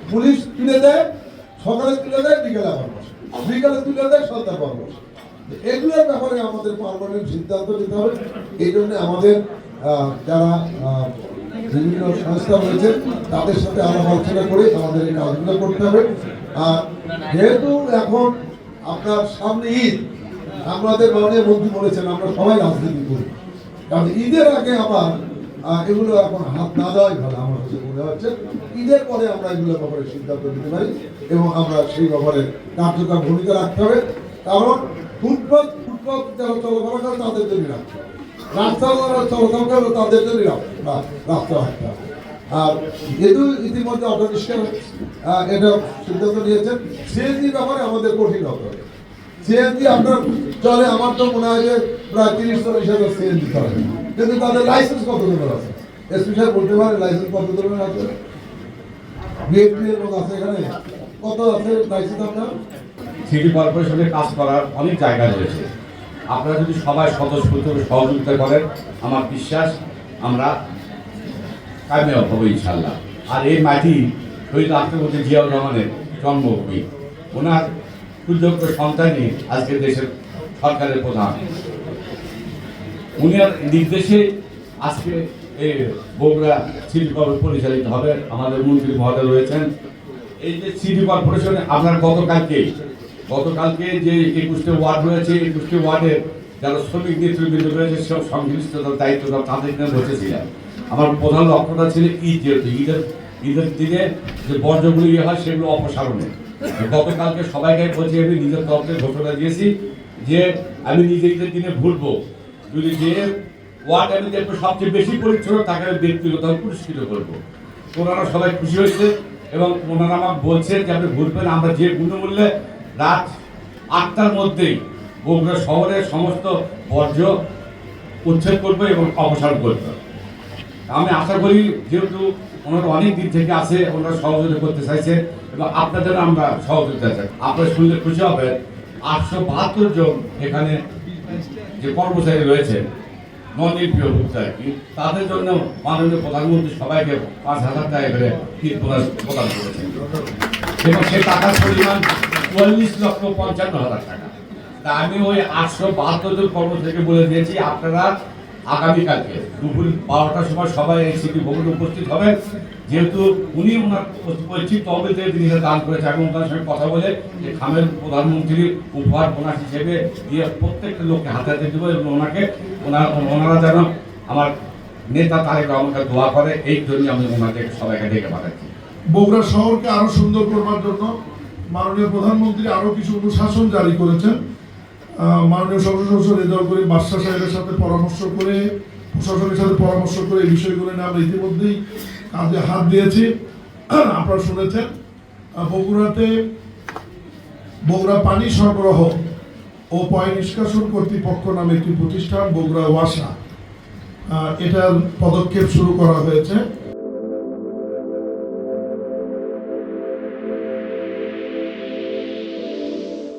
Police তুলে দেয়, সকালে তুলে দেয়, বিকেলে আবার বসে, বিকেলে তুলে দেয়, সন্ধ্যা পর বসে। এগুলোর ব্যাপারে আমাদের পার্মানেন্ট সিদ্ধান্ত নিতে হবে। এই জন্য আমাদের যারা বিভিন্ন সংস্থা রয়েছে তাদের সাথে আলাপ আলোচনা করে আমাদের এই কাজগুলো করতে হবে। আর যেহেতু এখন আপনার সামনে ঈদ, আমাদের মাননীয় মন্ত্রী বলেছেন আমরা সবাই রাজনীতি করি, কারণ ঈদের আগে আবার এগুলো এখন হাত না দেওয়াই ভালো আমার কাছে মনে হচ্ছে। ঈদের পরে আমরা এগুলোর ব্যাপারে সিদ্ধান্ত নিতে পারি এবং আমরা সেই ব্যাপারে কার্যকর ভূমিকা রাখতে হবে। কারণ ফুটপাত যারা চলাফেরা করে তাদের জন্য রাখতে হবে, রাস্তা যারা চলাচল করে তাদের জন্য রাস্তা রাখতে হবে। আর যেহেতু ইতিমধ্যে অটোরিক্সা এটা সিদ্ধান্ত নিয়েছেন, সিএনজি ব্যাপারে আমাদের কঠিন হতে হবে। সিএনজি আপনার চলে, আমার তো মনে হয় যে প্রায় ৩০-৪০ সিএনজি চলে, কিন্তু তাদের লাইসেন্স কত ধরনের আছে? এসপি সাহেব বলতে পারে লাইসেন্স কত ধরনের আছে? বিএনপি এর লোক আছে এখানে, কত আছে লাইসেন্স আপনার? সিটি কর্পোরেশনের কাজ করার অনেক জায়গা রয়েছে। আপনারা যদি সবাই স্বতঃস্ফূর্তভাবে সহযোগিতা করেন, আমার বিশ্বাস আমরা কামিয়াব হবো ইনশাল্লাহ। আর এই মাটি শহীদ রাষ্ট্রপতি জিয়াউর রহমানের জন্মভূমি, ওনার সুযোগ্য সন্তানই আজকে দেশের সরকারের প্রধান। উনার নির্দেশে আজকে এই বগুড়া সিটি কর্পোরেশন পরিচালিত হবে। আমাদের মন্ত্রী মহোদয় রয়েছেন। এই যে সিটি কর্পোরেশনে আপনার গতকালকে যে 21টি ওয়ার্ড রয়েছে, 21টি ওয়ার্ডের যারা শ্রমিক নেতৃবৃন্দ রয়েছে সব সংশ্লিষ্ট দায়িত্ব তাদের নিয়ে বসেছিলেন। আমার প্রধান লক্ষ্যটা ছিল যেহেতু ঈদের দিনে যে বর্জ্যগুলি হয় সেগুলো অপসারণে। গতকালকে সবাইকে বলছি, আমি নিজের তরফে ঘোষণা দিয়েছি যে আমি নিজে ঈদের দিনে ঘুরবো, যদি যে ওয়ার্ড আমি দেখবো সবচেয়ে বেশি পরিচ্ছন্ন তাকে আমি ব্যক্তিগতভাবে পুরস্কৃত করবো। ওনারা সবাই খুশি হয়েছে এবং ওনারা আমাকে বলছেন যে আপনি ঘুরবেন, আমরা যে গুণমূল্যে রাত 8টার মধ্যেই বগুড়া শহরের সমস্ত বর্জ্য উচ্ছেদ করবো এবং অপসারণ করবো। আমি আশা করি যেহেতু ওনারা অনেক দিন থেকে আছে, ওনারা সহযোগিতা করতে চাইছে এবং আপনাদের আমরা সহযোগিতা চাই। আপনারা শুনলে খুশি হবেন 872 জন এখানে যে কর্মচারী রয়েছে নন এমপিও ভুক্ত আর কি, তাদের জন্য মাননীয় প্রধানমন্ত্রী সবাইকে 5,000 টাকা করে ঈদ বোনাস প্রদান করেছেন এবং সেই টাকার পরিমাণ 44,55,000 টাকা। তা আমি ওই 872 জন কর্মচারীকে বলে দিয়েছি আপনারা আগামীকালকে দুপুর 12টার সময় সবাই এই সিটি ভবনে উপস্থিত হবেন। যেহেতু উনি ওনার পৈতৃক তহবিল থেকে তিনি দান করেছে, এবং ওনার সঙ্গে কথা বলে যে খামের প্রধানমন্ত্রীর উপহার বোনাস হিসেবে দিয়ে প্রত্যেকটা লোককে হাতে হাতে দেবো এবং ওনারা যেন আমার নেতা তারেক রহমানকে দোয়া করে, এই জন্য আমি ওনাকে সবাইকে ডেকে পাঠাচ্ছি। বগুড়া শহরকে আরো সুন্দর করবার জন্য মাননীয় প্রধানমন্ত্রী আরো কিছু অনুশাসন জারি করেছেন। মাননীয় সংসদ রেজাউল করিম বাদশা সাহেবের সাথে পরামর্শ করে, প্রশাসনের সাথে পরামর্শ করে এই বিষয়গুলো নিয়ে আমরা ইতিমধ্যেই কাজে হাত দিয়েছি। আপনারা শুনেছেন বগুড়াতে বগুড়া পানি সরবরাহ ও পয় নিষ্কাশন কর্তৃপক্ষ নামে একটি প্রতিষ্ঠান বগুড়া ওয়াসা, এটার পদক্ষেপ শুরু করা হয়েছে।